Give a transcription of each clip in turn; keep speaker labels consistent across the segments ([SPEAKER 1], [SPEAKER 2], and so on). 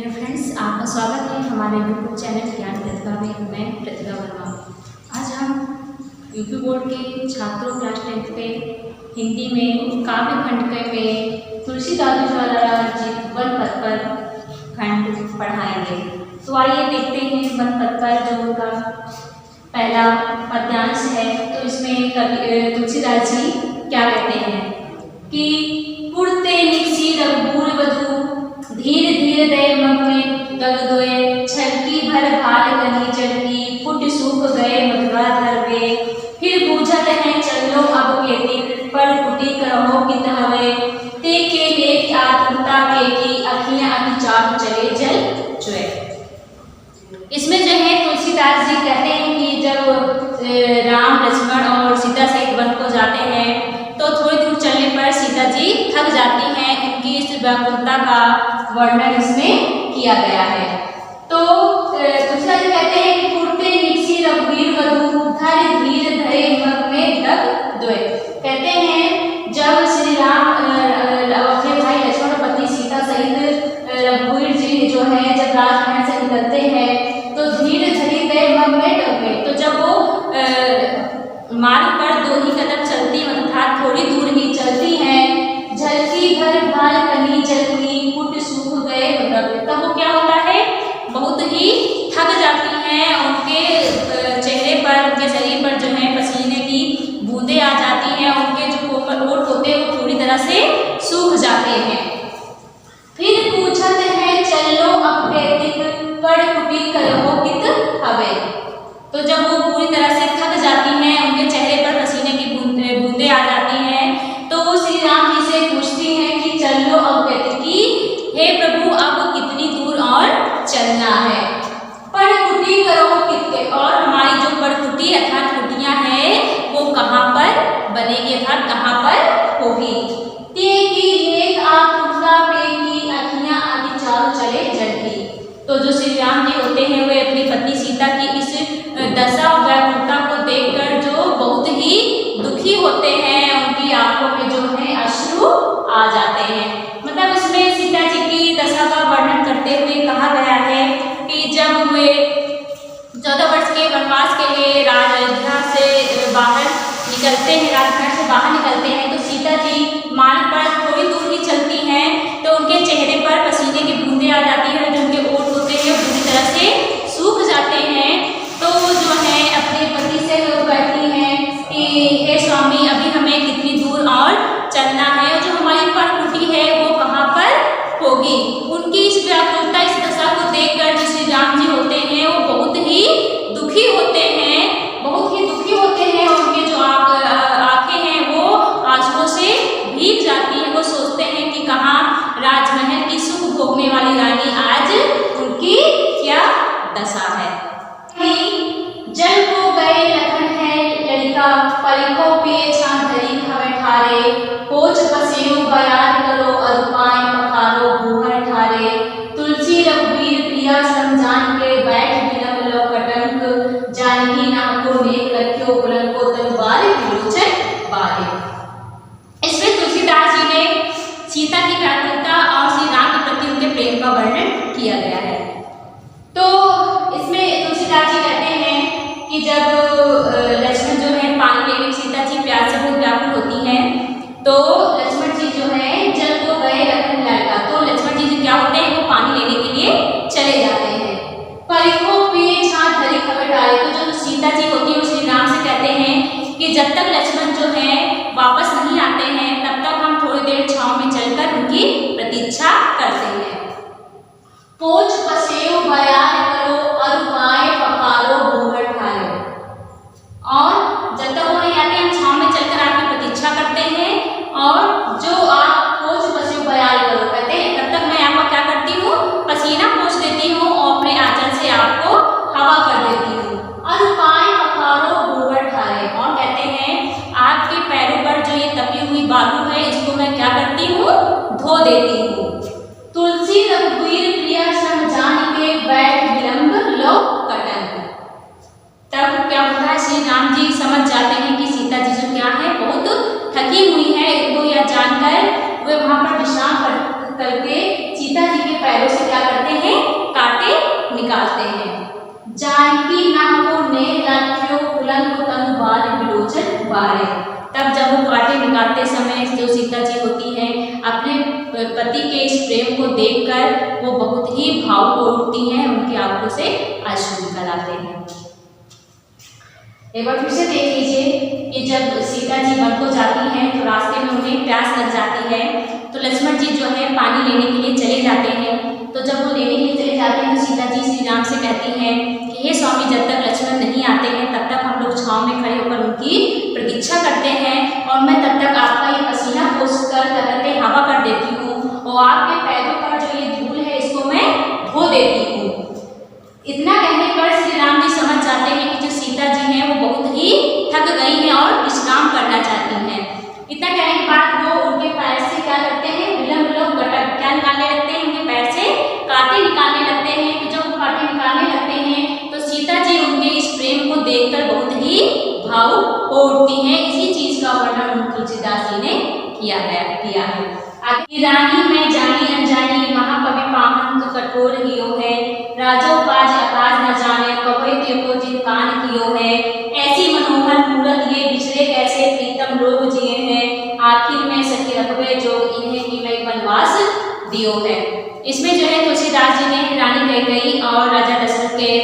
[SPEAKER 1] Hello friends, आपका स्वागत है हमारे यूट्यूब चैनल ज्ञान प्रतिभा में। मैं प्रतिभा वर्मा। आज हम यूपी बोर्ड के छात्रों क्लास 10th पे हिंदी में काव्य खंड के में तुलसीदास द्वारा रचित वन पद पर खंड पढ़ाएंगे। तो आइए देखते हैं वन पद पर जो उनका पहला पद्यांश है। तो इसमें कवि तुलसीदास जी क्या कहते हैं कि पुरते निकसी रघुबूर वधु धीर धीर दय मग में दग दोए छलकी भर भाल कनी चढ़की फुट सूख गए मधुरा धर वे फिर बूझत है चलो अब खेती पर कुटी कहो कित हवे ते के लेख आतुरता के की अखियां अति चाप चले जल चुए। इसमें जो है तुलसीदास जी कहते हैं कि जब राम लक्ष्मण और सीता सहित वन को जाते हैं तो थोड़ी दूर चलने पर सीता जी थक जाती हैं। उनकी इस व्याकुलता का वर्णन इसमें किया गया है। तो तुलसीदास जी कहते हैं कि पुरते निकसी रघुवीर वधु धर धीर धरे मग में दग दोए। कहते हैं जब श्री राम अपने भाई लक्ष्मण और पत्नी सीता सहित रघुवीर जी जो है जब राजमहल से निकलते हैं तो धीर धरी दे मग में दग गए। तो जब वो मार्ग पर 2 ही कदम चलती अर्थात थोड़ी दूर ही चलती हैं, झलकी भर भाल कनी चलती फुट सूख गए मतलब तब वो क्या होता है, बहुत ही थक जाती हैं। उनके चेहरे पर उनके शरीर पर जो है पसीने की बूंदें आ जाती हैं। उनके जो कोमल ओठ होते हैं वो पूरी तरह से सूख जाते हैं। फिर पूछत है चलो अब पड़ कुटी करो कित हवे। तो जब वो पूरी तरह से थक जाती हैं, उनके चेहरे पर पसीने की बूंदें आ जाती हैं, तो वो श्री राम जी से पूछती हैं कि चलो अब की हे प्रभु अब कितनी दूर और चलना है। पड़ कुटी करो कितने और हमारी जो पड़ कुटी अर्थात कुटियां हैं वो कहाँ पर बनेगी अर्थात कहाँ पर होगी। ते की लेख आतुरता पे की अखियां आदि चारों चले जलती। तो जो श्री राम जी होते हैं वे अपनी पत्नी सीता की इस दशा और व्याकुलता को देखकर जो बहुत ही दुखी होते हैं, उनकी आंखों में जो है अश्रु आ जाते हैं। मतलब इसमें सीता जी की दशा का वर्णन करते हुए कहा गया है कि जब वे 14 वर्ष के वनवास के लिए अयोध्या से बाहर निकलते हैं, राजमहल से बाहर निकलते हैं, तो सीता जी मार्ग पर थोड़ी दूर ही चलती हैं तो उनके चेहरे पर पसीने की बूंदें आ जाती हैं। जो उनके ओठ होते हैं पूरी तरह से सूख जाते हैं। तो जो है अपने पति से कहती हैं कि हे स्वामी अभी हमें कितनी दूर और चलना है, जो हमारी पड़ कुटी है वो कहाँ पर होगी। उनकी इस व्याकुलता इस दशा को देखकर जो श्री राम जी होते हैं वो बहुत ही दुखी होते हैं, बहुत ही दुखी होते हैं। उनके जो आंखें हैं वो आंसुओं से भीग जाती हैं। वो सोचते हैं कि कहाँ राजमहल की सुख भोगने वाली रानी आज उनकी क्या दशा है। जल को गए लखन है लड़का पलकों पे छाधरी हमें ठारे पोच पसेरु बयान करो अरुपाएं पखारो भूहर ठारे तुलसी रघुवीर प्रिया समझान के बैठ बिलम लो कटंक जानकी नाम को नेक रखियो बुलंद को तलवार विलोचन बारे। इसमें तुलसीदास जी ने सीता की व्याकुलता और श्री राम के प्रति उनके प्रेम का वर्णन किया गया है। तो इसमें तुलसीदास जी कहते हैं कि जब लक्ष्मण जो है पानी लेने सीता जी प्यास से बहुत व्याकुल होती हैं तो लक्ष्मण जी जो है जल को गए लखन लड़का। तो लक्ष्मण जी क्या होते हैं वो पानी लेने के लिए चले जाते हैं। परिखों पे छात धरी खबर डाले। तो जो सीता जी होती है वो श्री राम से कहते हैं कि जब तक लक्ष्मण जो है वापस नहीं आते हैं तब तक हम थोड़ी देर छांव में चलकर उनकी प्रतीक्षा करते हैं। पोच पसेव बयान करो अरुपाएं पकारो भूहर ठारो। प्रेम को देखकर वो बहुत ही भावुक हो उठती हैं, उनकी आंखों से अश्रु निकल आते हैं। एक बार फिर से देख लीजिए कि जब सीता जी वन को जाती हैं तो रास्ते में उन्हें प्यास लग जाती है, तो लक्ष्मण जी जो है पानी लेने के लिए चले जाते हैं। तो जब वो लेने के लिए चले जाते हैं तो सीता जी श्री राम से कहती हैं कि हे स्वामी, जब तक लक्ष्मण नहीं आते हैं तब तक हम लोग छांव में खड़े होकर उनकी प्रतीक्षा करते हैं, और मैं तब तक आपका ये पसीना पोंछ कर कहते हवा कर देती हूँ, और आपके पैरों पर जो ये धूल है इसको मैं धो देती हूँ। इतना कहने पर श्री राम जी समझ जाते हैं कि जो सीता जी हैं वो बहुत ही थक गई हैं और विश्राम करना चाहती हैं। इतना कहने के बाद वो उनके पैर से क्या करते हैं, विलम विलम गटक क्या निकालने लगते हैं, उनके पैर से कांटे निकालने लगते हैं। तो जब वो कांटे निकालने लगते हैं तो सीता जी उनके इस प्रेम को देखकर बहुत ही भावुक हो उठती हैं। इसी चीज का वर्णन तुलसीदास जी ने किया है। रानी मैं जानी अनजानी, महाकवि पावन तो कठोर हियो है, राजो पाज आकाश न जाने, कवि त्यो को जिन कान कियो है, ऐसी मनोहर मूरत ये बिछड़े कैसे प्रीतम लोग जिए हैं, आखिर में सखी रखबे जो इन्हें की मैं वनवास दियो है। इसमें जो है तुलसीदास जी ने रानी कैकेयी और राजा दशरथ के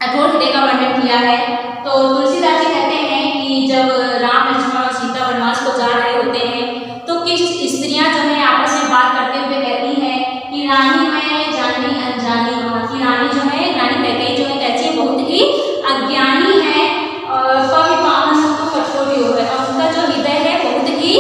[SPEAKER 1] कठोर हृदय का वर्णन किया है। तो तुलसीदास जी कहते हैं कि जब राम लक्ष्मण और सीता वनवास को जा रहे होते हैं तो किस स्त्रियां जो है आपस में बात करते हुए कहती हैं कि रानी मैं जानी अनजानी, वहाँ की रानी जो है, रानी कैकेयी जो है कैसी बहुत ही अज्ञानी है, और कवि पावन तो कठोर हो गए, और उनका जो हृदय है बहुत ही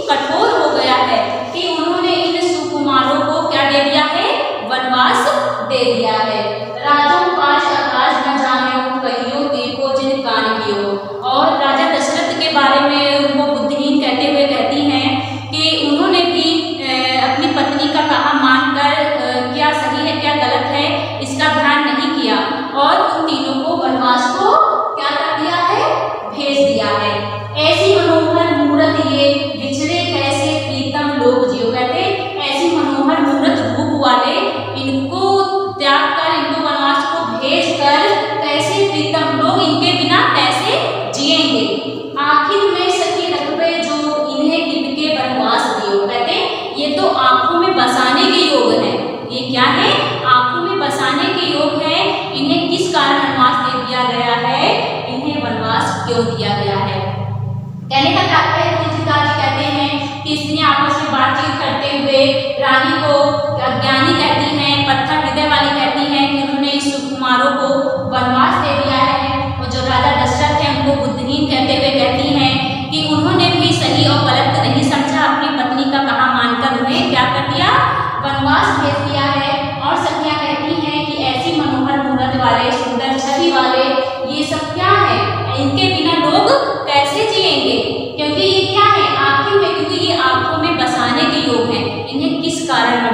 [SPEAKER 1] कठोर हो गया है कि उन्होंने इन सुकुमारों को क्या दे दिया है, वनवास दे दिया है। राजों पास आकाश न जाने कहियो देखो जिन कान कियो, और राजा दशरथ के बारे में उनको बुद्धिहीन कहते हुए कहती हैं कि उन्होंने भी अपनी पत्नी का कहा मानकर क्या सही है क्या गलत है इसका ध्यान नहीं किया, और उन तीनों को वनवास को क्या कर दिया है, भेज दिया है। ऐसी मनोहर मूरत ये बिछड़े कैसे प्रीतम लोग जियो, कहते ऐसी मनोहर मूरत रूप वाले इनको त्याग कर, इनको वनवास को भेज कर कैसे प्रीतम लोग इनके बिना कैसे जिएंगे, आखिर में सखी रखबे जो इन्हें किनके वनवास दियो, कहते ये तो आंखों में बसाने के योग है। ये क्या है, आंखों में बसाने के योग है। इन्हें किस कारण वनवास दे दिया गया है, इन्हें वनवास क्यों दिया गया है। कहने का तात्पर्य तुलसीदास जी कहते हैं कि स्त्रियां आपस में बातचीत करते हुए रानी को अज्ञानी कहती हैं, पत्थर हृदय वाली कहती हैं कि उन्होंने इस सुकुमारों को वनवास दे दिया है, और जो राजा दशरथ है उनको बुद्धिहीन कहते हुए कहती हैं कि उन्होंने भी सही और गलत नहीं समझा, अपनी पत्नी का कहा मानकर उन्हें क्या कर दिया, वनवास भेज दिया है। और सखियां कहती हैं कि ऐसी मनोहर मूरत वाले, सुंदर छवि वाले ये सब क्या है, इनके बिना लोग कैसे जिएंगे, क्योंकि ये क्या है आंखों में, क्योंकि ये आंखों में बसाने के योग है, इन्हें किस कारण